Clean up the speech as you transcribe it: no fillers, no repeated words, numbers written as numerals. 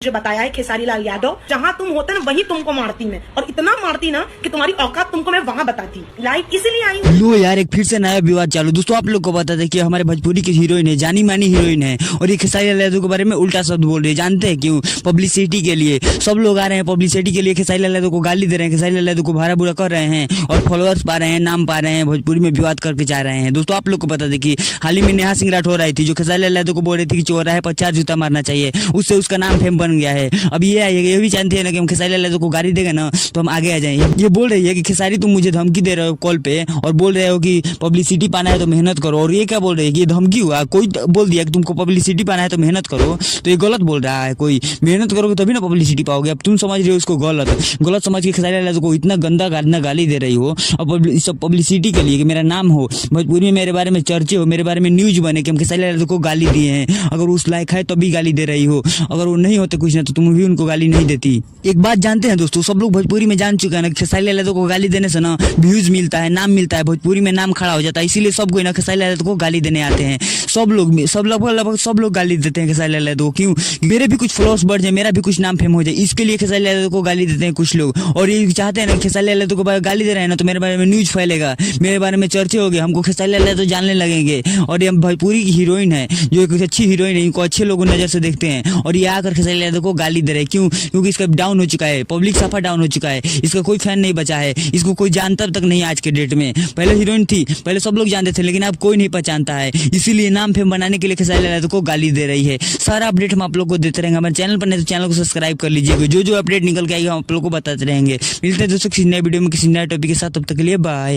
मुझे बताया है खेसारी लाल यादव, जहाँ तुम होते ना वहीं तुमको मारती मैं, और इतना मारती ना कि तुम्हारी औकात तुमको मैं वहाँ बताती। लाइव इसीलिए आई हूँ। लो यार, एक फिर से नया विवाद चालू। दोस्तों आप लोग को बता दें कि हमारे भोजपुरी की हीरोइन है, जानी मानी हीरोइन है, और ये खेसारी लाल यादव के बारे में उल्टा शब्द बोल रही है। जानते हैं क्यों? पब्लिसिटी के लिए। सब लोग आ रहे हैं पब्लिसिटी के लिए, खेसारी लाल यादव को गाली दे रहे हैं, खेसारी लाल यादव को भाड़ा बुरा कर रहे हैं और फॉलोअर्स पा रहे हैं, नाम पा रहे हैं, भोजपुरी में विवाद करके जा रहे हैं। दोस्तों आप लोग को बता दें कि हाल ही में नेहा सिंह राठौर आई थी, जो खेसारी लाल यादव को बोल रही थी कि चौराहे पर 4 जूता मारना चाहिए, उससे उसका नाम फेम बन गया है। अब ये भी जानते हैं ना कि हम खेसारी लाल यादव को गाली देगा ना तो हम आगे आ जाएंगे। ये बोल रही है कि खेसारी तुम मुझे धमकी दे रहे हो कॉल पे और बोल रहे हो कि पब्लिसिटी पाना है तो मेहनत करो, और ये क्या बोल रही है कि ये धमकी हुआ? कोई बोल दिया कि तुमको पब्लिसिटी पाना है तो मेहनत करो, तो ये गलत बोल रहा है। कोई मेहनत करोगे तभी ना पब्लिसिटी पाओगे। अब तुम समझ रहे हो इसको गलत समझ के खेसारी लाल यादव को इतना गंदा गाली दे रही हो, और सब पब्लिसिटी के लिए कि मेरा नाम हो, भोजपुरी में मेरे बारे में चर्चे हो, मेरे बारे में न्यूज बने कि हम खेसारी लाल यादव को गाली दिए हैं। अगर उस लायक है तभी गाली दे रही हो, अगर वो नहीं होते कुछ ना तो तुम भी उनको गाली नहीं देती। एक बात जानते हैं दोस्तों, सब लोग भोजपुरी में जान चुके हैं ना, खेसारी लाल यादव को गाली देने से ना व्यूज मिलता है, नाम मिलता है, भोजपुरी में नाम खड़ा हो जाता है। इसीलिए सब कोई ना खेसारी लाल यादव को गाली देने आते हैं। सब लोग लगभग सब लोग गाली देते हैं खेसारी लाल यादव को। क्यों? मेरे भी कुछ फॉलोअर्स बढ़ जाए, मेरा भी कुछ नाम फेम हो जाए, इसके लिए खेसारी लाल यादव को गाली देते हैं कुछ लोग। और ये चाहते हैं ना खेसारी लाल यादव को गाली दे रहे हैं ना तो मेरे बारे में न्यूज फैलेगा, मेरे बारे में चर्चे होगी, हमको खेसारी लाल यादव जानने लगेंगे। और ये भोजपुरी की हीरोइन है, जो एक अच्छी हीरोइन है, इनको अच्छे लोग नजर से देखते हैं, और ये आकर खेसारी लाल यादव को गाली दे रहे हैं। क्यों? क्योंकि इसका डाउन हो चुका है, पब्लिक सफा डाउन हो चुका है, इसका कोई फैन नहीं बचा है, इसको कोई जानता तक नहीं आज के डेट में। पहले हीरोइन थी, पहले सब लोग जानते थे, लेकिन अब कोई नहीं पहचानता है। इसीलिए नाम फेम बनाने के लिए खेसारी लाल यादव को गाली दे रही है। सारा अपडेट हम आप लोग को देते रहेंगे। हमारे चैनल पर नहीं तो चैनल को सब्सक्राइब कर लीजिएगा, जो अपडेट निकल के आएगा हम आप लोग को बताते रहेंगे। मिलते हैं दोस्तों किसी नए वीडियो में किसी नए टॉपिक के साथ, तब तक के लिए बाय।